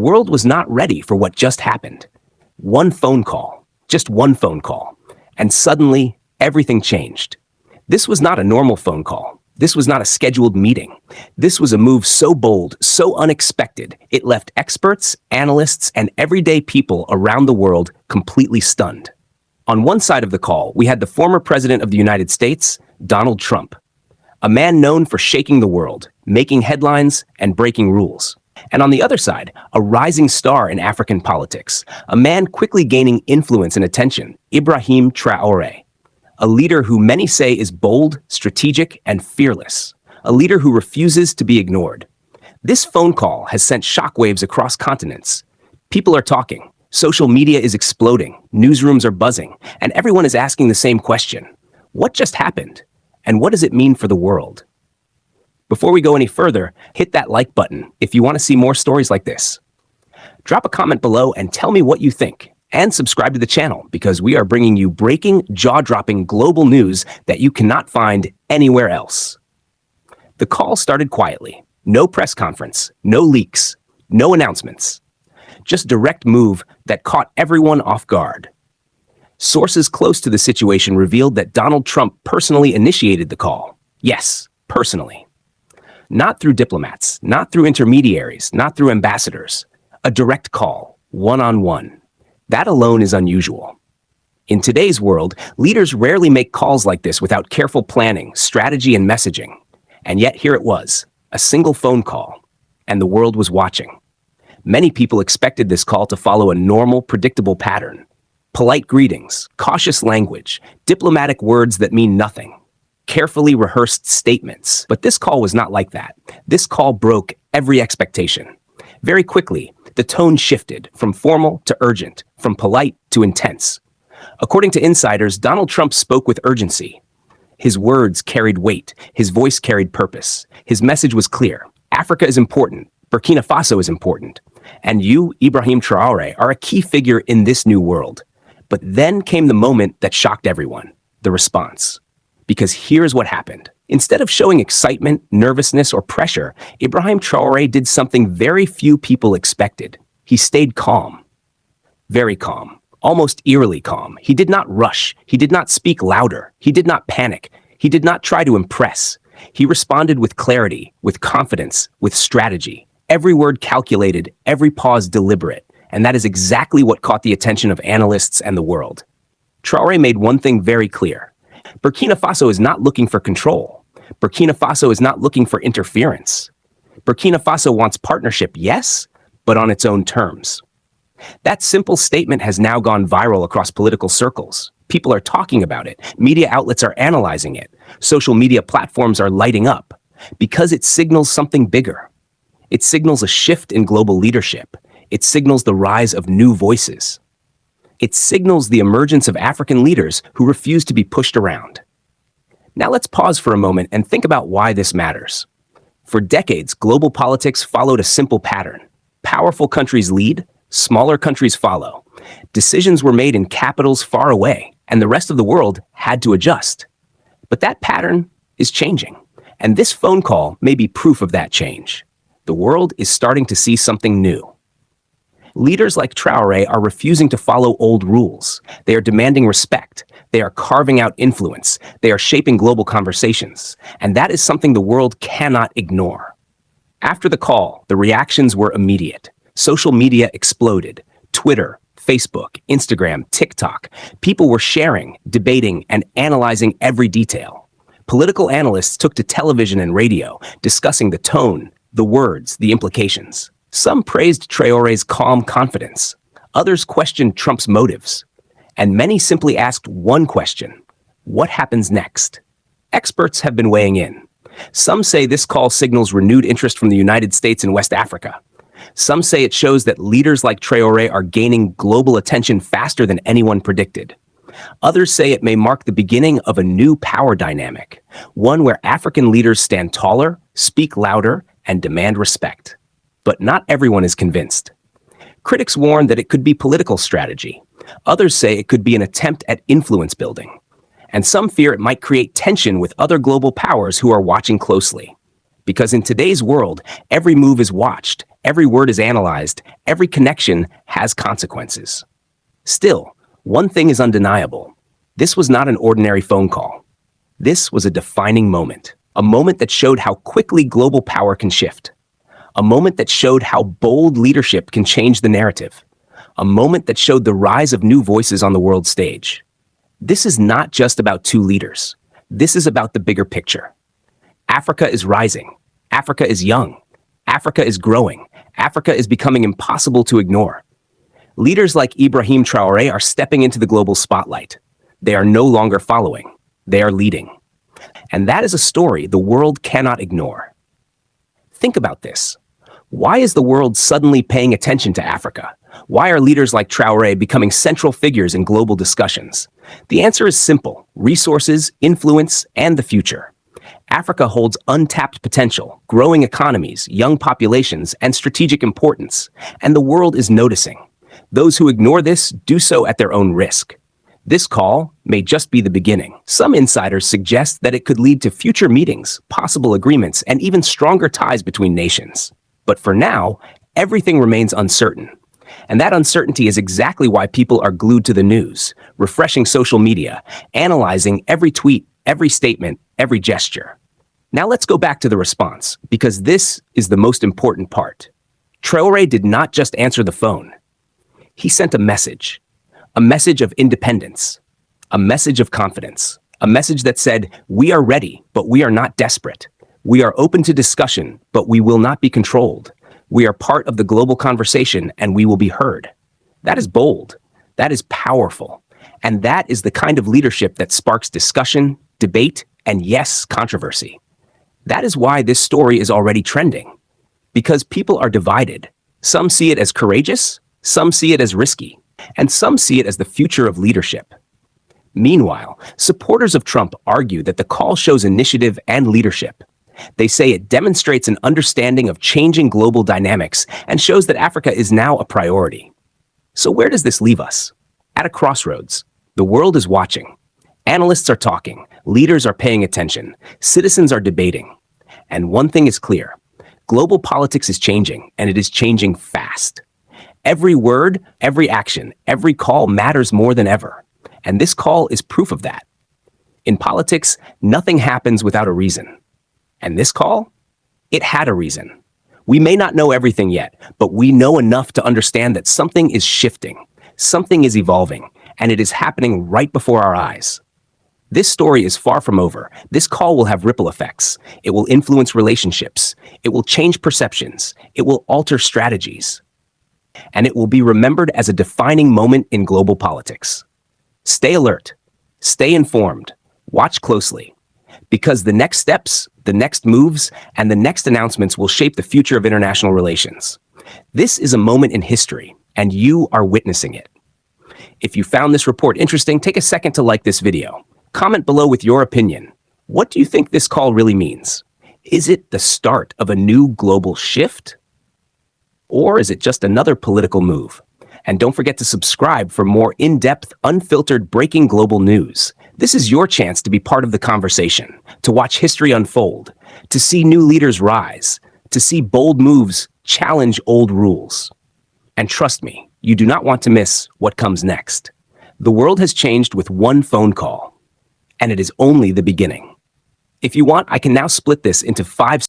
world was not ready for what just happened. One phone call, just one phone call, and suddenly everything changed. This was not a normal phone call. This was not a scheduled meeting. This was a move so bold, so unexpected, it left experts, analysts, and everyday people around the world completely stunned. On one side of the call, we had the former president of the United States, Donald Trump, a man known for shaking the world, making headlines, and breaking rules. And on the other side, a rising star in African politics, a man quickly gaining influence and attention, Ibrahim Traoré, a leader who many say is bold, strategic, and fearless, a leader who refuses to be ignored. This phone call has sent shockwaves across continents. People are talking. Social media is exploding. Newsrooms are buzzing. And everyone is asking the same question. What just happened? And what does it mean for the world? Before we go any further, hit that like button if you want to see more stories like this. Drop a comment below and tell me what you think. And subscribe to the channel because we are bringing you breaking, jaw-dropping global news that you cannot find anywhere else. The call started quietly. No press conference, no leaks, no announcements. Just direct move that caught everyone off guard. Sources close to the situation revealed that Donald Trump personally initiated the call. Yes, personally. Not through diplomats, not through intermediaries, not through ambassadors. A direct call, one-on-one. That alone is unusual. In today's world, leaders rarely make calls like this without careful planning, strategy, and messaging. And yet here it was, a single phone call, and the world was watching. Many people expected this call to follow a normal, predictable pattern. Polite greetings, cautious language, diplomatic words that mean nothing, carefully rehearsed statements. But this call was not like that. This call broke every expectation. Very quickly, the tone shifted from formal to urgent, from polite to intense. According to insiders, Donald Trump spoke with urgency. His words carried weight. His voice carried purpose. His message was clear. Africa is important. Burkina Faso is important. And you, Ibrahim Traoré, are a key figure in this new world. But then came the moment that shocked everyone, the response. Because here's what happened. Instead of showing excitement, nervousness, or pressure, Ibrahim Traoré did something very few people expected. He stayed calm. Very calm. Almost eerily calm. He did not rush. He did not speak louder. He did not panic. He did not try to impress. He responded with clarity, with confidence, with strategy. Every word calculated, every pause deliberate. And that is exactly what caught the attention of analysts and the world. Traoré made one thing very clear. Burkina Faso is not looking for control. Burkina Faso is not looking for interference. Burkina Faso wants partnership, yes, but on its own terms. That simple statement has now gone viral across political circles. People are talking about it. Media outlets are analyzing it. Social media platforms are lighting up because it signals something bigger. It signals a shift in global leadership. It signals the rise of new voices. It signals the emergence of African leaders who refuse to be pushed around. Now let's pause for a moment and think about why this matters. For decades, global politics followed a simple pattern. Powerful countries lead, smaller countries follow. Decisions were made in capitals far away, and the rest of the world had to adjust. But that pattern is changing, and this phone call may be proof of that change. The world is starting to see something new. Leaders like Traoré are refusing to follow old rules. They are demanding respect. They are carving out influence. They are shaping global conversations. And that is something the world cannot ignore. After the call, the reactions were immediate. Social media exploded. Twitter, Facebook, Instagram, TikTok. People were sharing, debating, and analyzing every detail. Political analysts took to television and radio, discussing the tone, the words, the implications. Some praised Traoré's calm confidence. Others questioned Trump's motives. And many simply asked one question: what happens next? Experts have been weighing in. Some say this call signals renewed interest from the United States and West Africa. Some say it shows that leaders like Traoré are gaining global attention faster than anyone predicted. Others say it may mark the beginning of a new power dynamic, one where African leaders stand taller, speak louder, and demand respect. But not everyone is convinced. Critics warn that it could be political strategy. Others say it could be an attempt at influence building. And some fear it might create tension with other global powers who are watching closely. Because in today's world, every move is watched, Every word is analyzed. Every connection has consequences. Still, one thing is undeniable. This was not an ordinary phone call. This was a defining moment, a moment that showed how quickly global power can shift, a moment that showed how bold leadership can change the narrative, a moment that showed the rise of new voices on the world stage. This is not just about two leaders. This is about the bigger picture. Africa is rising. Africa is young. Africa is growing. Africa is becoming impossible to ignore. Leaders like Ibrahim Traoré are stepping into the global spotlight. They are no longer following. They are leading. And that is a story the world cannot ignore. Think about this. Why is the world suddenly paying attention to Africa? Why are leaders like Traoré becoming central figures in global discussions? The answer is simple: resources, influence, and the future. Africa holds untapped potential, growing economies, young populations, and strategic importance, and the world is noticing. Those who ignore this do so at their own risk. This call may just be the beginning. Some insiders suggest that it could lead to future meetings, possible agreements, and even stronger ties between nations. But for now, everything remains uncertain. And that uncertainty is exactly why people are glued to the news, refreshing social media, analyzing every tweet, every statement, every gesture. Now let's go back to the response, because this is the most important part. Traoré did not just answer the phone. He sent a message of independence, a message of confidence, a message that said, "We are ready, but we are not desperate. We are open to discussion, but we will not be controlled. We are part of the global conversation, and we will be heard." That is bold. That is powerful. And that is the kind of leadership that sparks discussion, debate, and yes, controversy. That is why this story is already trending. Because people are divided. Some see it as courageous, some see it as risky, and some see it as the future of leadership. Meanwhile, supporters of Trump argue that the call shows initiative and leadership. They say it demonstrates an understanding of changing global dynamics and shows that Africa is now a priority. So where does this leave us? At a crossroads. The world is watching. Analysts are talking. Leaders are paying attention. Citizens are debating. And one thing is clear. Global politics is changing, and it is changing fast. Every word, every action, every call matters more than ever. And this call is proof of that. In politics, nothing happens without a reason. And this call? It had a reason. We may not know everything yet, but we know enough to understand that something is shifting, something is evolving, and it is happening right before our eyes. This story is far from over. This call will have ripple effects. It will influence relationships. It will change perceptions. It will alter strategies. And it will be remembered as a defining moment in global politics. Stay alert. Stay informed. Watch closely. Because the next steps, the next moves, and the next announcements will shape the future of international relations. This is a moment in history, and you are witnessing it. If you found this report interesting, take a second to like this video. Comment below with your opinion. What do you think this call really means? Is it the start of a new global shift? Or is it just another political move? And don't forget to subscribe for more in-depth, unfiltered, breaking global news. This is your chance to be part of the conversation, to watch history unfold, to see new leaders rise, to see bold moves challenge old rules. And trust me, you do not want to miss what comes next. The world has changed with one phone call, and it is only the beginning. If you want, I can now split this into 5